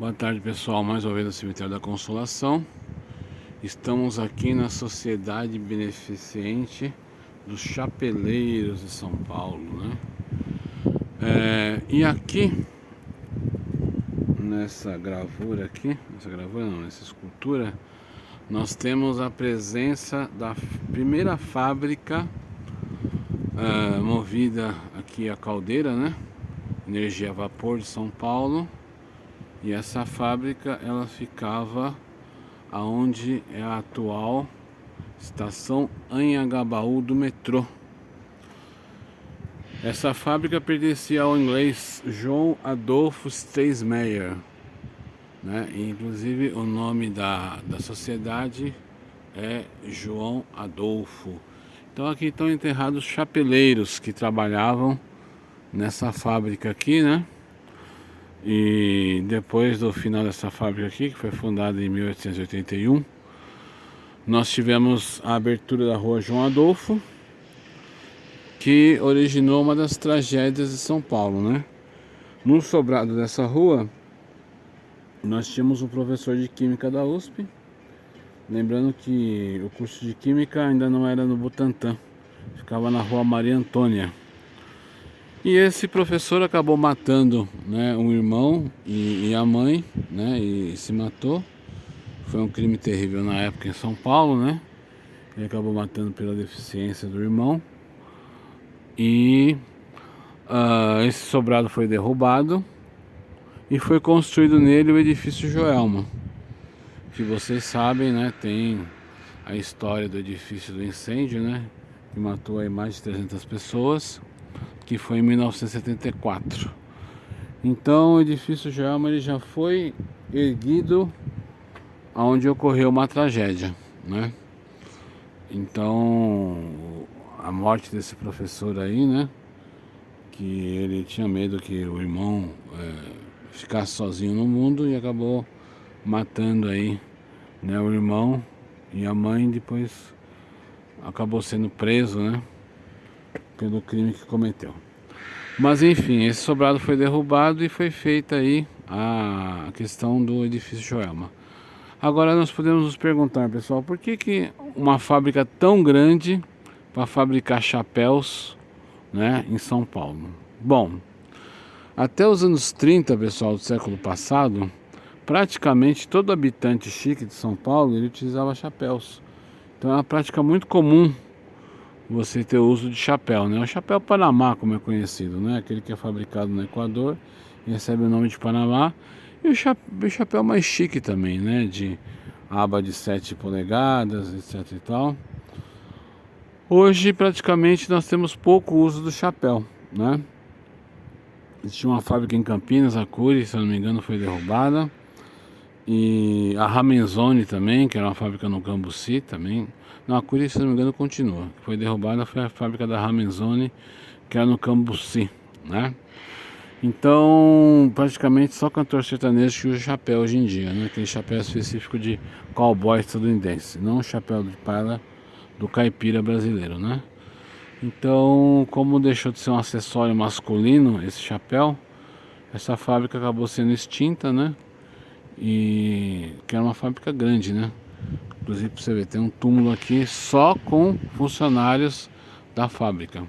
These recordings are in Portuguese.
Boa tarde, pessoal. Mais uma vez no Cemitério da Consolação. Estamos aqui na Sociedade Beneficente dos Chapeleiros de São Paulo, né? E aqui, nessa gravura aqui, nessa escultura, nós temos a presença da primeira fábrica movida aqui a caldeira, né? Energia a vapor de São Paulo. E essa fábrica, ela ficava aonde é a atual estação Anhangabaú do metrô. Essa fábrica pertencia ao inglês John Adolph Strassmayer, né? E, inclusive o nome da sociedade é João Adolfo. Então aqui estão enterrados chapeleiros que trabalhavam nessa fábrica aqui, né? E depois do final dessa fábrica aqui, que foi fundada em 1881, nós tivemos a abertura da rua João Adolfo, que originou uma das tragédias de São Paulo, né? No sobrado dessa rua, nós tínhamos um professor de Química da USP. Lembrando que o curso de Química ainda não era no Butantã, ficava na rua Maria Antônia. E esse professor acabou matando, né, um irmão e a mãe, né, e se matou. Foi um crime terrível na época em São Paulo, né? Ele acabou matando pela deficiência do irmão. E esse sobrado foi derrubado e foi construído nele o edifício Joelma. Que vocês sabem, né? Tem a história do edifício do incêndio, né? Que matou aí mais de 300 pessoas. Que foi em 1974. Então o edifício Joelma ele já foi erguido onde ocorreu uma tragédia, né? Então a morte desse professor aí, né? Que ele tinha medo que o irmão ficasse sozinho no mundo e acabou matando aí, né, o irmão e a mãe. Depois acabou sendo preso, né, pelo crime que cometeu. Mas enfim, esse sobrado foi derrubado e foi feita aí a questão do edifício Joelma. Agora nós podemos nos perguntar, pessoal, por que uma fábrica tão grande para fabricar chapéus, né, em São Paulo? Bom, até os anos 30, pessoal, do século passado, praticamente todo habitante chique de São Paulo ele utilizava chapéus. Então é uma prática muito comum você ter o uso de chapéu, né? O chapéu Panamá, como é conhecido, né? Aquele que é fabricado no Equador e recebe o nome de Panamá. E o chapéu mais chique também, né? De aba de 7 polegadas, etc e tal. Hoje, praticamente, nós temos pouco uso do chapéu, né? Existia uma fábrica em Campinas, a Cury, se eu não me engano, foi derrubada. E a Ramenzoni também, que era uma fábrica no Cambuci também. Não, a Cury, se não me engano, continua. Foi derrubada, foi a fábrica da Ramenzoni, que era no Cambuci, né? Então, praticamente só cantor sertanejo que usa chapéu hoje em dia, né? Aquele chapéu específico de cowboy estadunidense, não o chapéu de palha do caipira brasileiro, né? Então, como deixou de ser um acessório masculino, esse chapéu, essa fábrica acabou sendo extinta, né? E que era uma fábrica grande, né? Inclusive, pra você ver, tem um túmulo aqui só com funcionários da fábrica.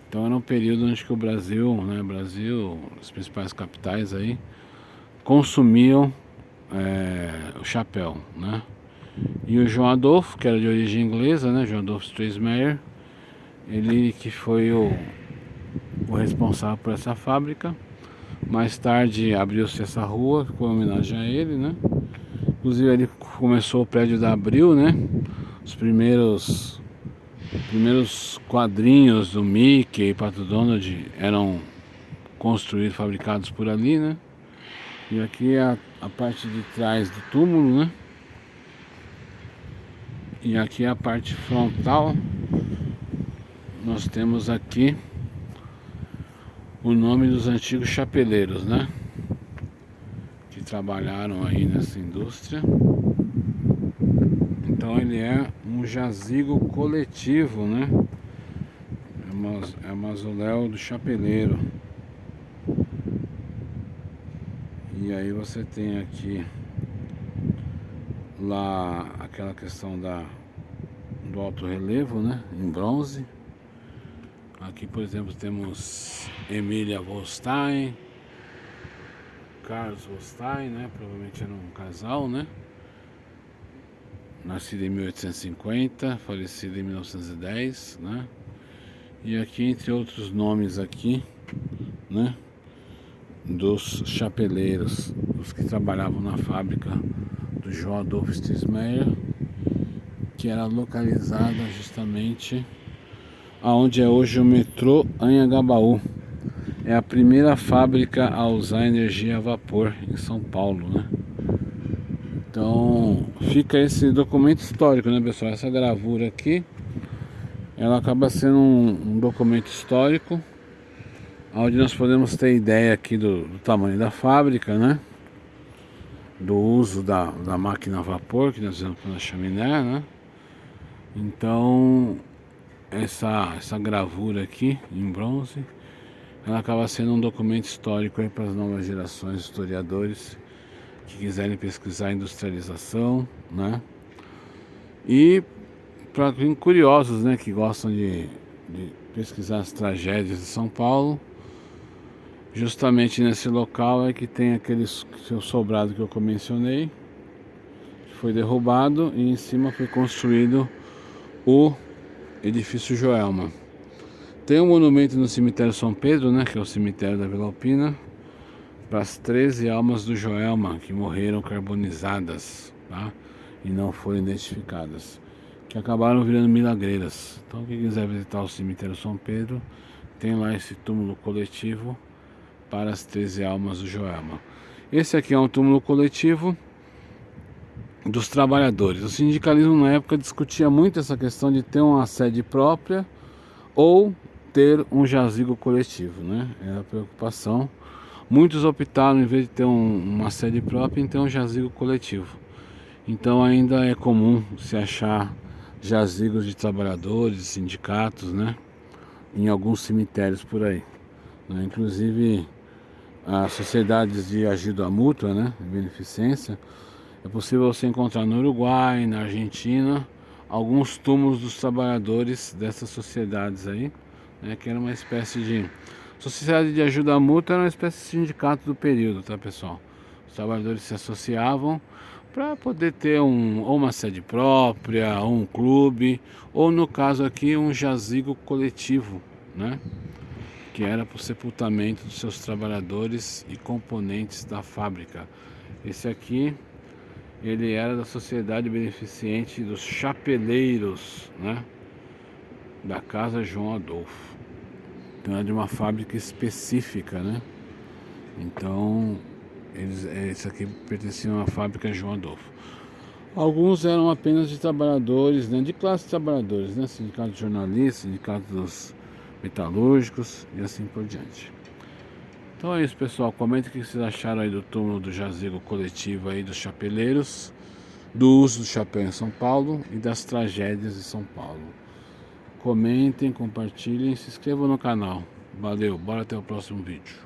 Então era um período onde que o Brasil, né, as principais capitais aí, consumiam o chapéu, né? E o João Adolfo, que era de origem inglesa, né, João Adolfo Strassmayer, ele que foi o responsável por essa fábrica. Mais tarde abriu-se essa rua, ficou em homenagem a ele, né? Inclusive ele começou o prédio da Abril, né? Os primeiros quadrinhos do Mickey e Pato Donald eram construídos, fabricados por ali, né? E aqui é a parte de trás do túmulo, né? E aqui é a parte frontal. Nós temos aqui o nome dos antigos chapeleiros, né? Que trabalharam aí nessa indústria. Então ele é um jazigo coletivo, né? É o mausoléu do chapeleiro. E aí você tem aqui lá aquela questão do alto relevo, né, em bronze. Aqui, por exemplo, temos Emília Volstein, Carlos Volstein, né, provavelmente era um casal, né, nascido em 1850, falecido em 1910, né. E aqui, entre outros nomes aqui, né, dos chapeleiros, os que trabalhavam na fábrica do João Adolfo Stismeyer, que era localizada justamente aonde é hoje o metrô Anhangabaú. É a primeira fábrica a usar energia a vapor em São Paulo, né? Então fica esse documento histórico, né, pessoal? Essa gravura aqui, ela acaba sendo um documento histórico, onde nós podemos ter ideia aqui do tamanho da fábrica, né? Do uso da máquina a vapor que nós vemos na chaminé, né? Então essa gravura aqui em bronze, ela acaba sendo um documento histórico aí para as novas gerações de historiadores que quiserem pesquisar a industrialização, né? E para curiosos, né, que gostam de pesquisar as tragédias de São Paulo, justamente nesse local é que tem aquele seu sobrado que eu mencionei, que foi derrubado e em cima foi construído o edifício Joelma. Tem um monumento no cemitério São Pedro, né, que é o cemitério da Vila Alpina, para as 13 almas do Joelma que morreram carbonizadas, tá? E não foram identificadas, que acabaram virando milagreiras. Então quem quiser visitar o cemitério São Pedro, tem lá esse túmulo coletivo para as 13 almas do Joelma. Esse aqui é um túmulo coletivo dos trabalhadores. O sindicalismo na época discutia muito essa questão de ter uma sede própria ou ter um jazigo coletivo, né? Era a preocupação. Muitos optaram, em vez de ter uma sede própria, em ter um jazigo coletivo. Então ainda é comum se achar jazigos de trabalhadores, sindicatos, né, em alguns cemitérios por aí, né? Inclusive as sociedades de ajuda mútua, né, de beneficência, é possível você encontrar no Uruguai, na Argentina, alguns túmulos dos trabalhadores dessas sociedades aí, né, que era uma espécie de sociedade de ajuda mútua, era uma espécie de sindicato do período, tá, pessoal? Os trabalhadores se associavam para poder ter ou uma sede própria, ou um clube, ou no caso aqui um jazigo coletivo, né? Que era para o sepultamento dos seus trabalhadores e componentes da fábrica. Esse aqui, ele era da Sociedade Beneficente dos Chapeleiros, né? Da Casa João Adolfo. Então é de uma fábrica específica, né? Então, esse aqui pertencia a uma fábrica João Adolfo. Alguns eram apenas de trabalhadores, né? De classe de trabalhadores, né? Sindicato de jornalistas, sindicato dos metalúrgicos e assim por diante. Então é isso, pessoal. Comente o que vocês acharam aí do túmulo do jazigo coletivo aí dos chapeleiros, do uso do chapéu em São Paulo e das tragédias de São Paulo. Comentem, compartilhem, se inscrevam no canal. Valeu, bora até o próximo vídeo.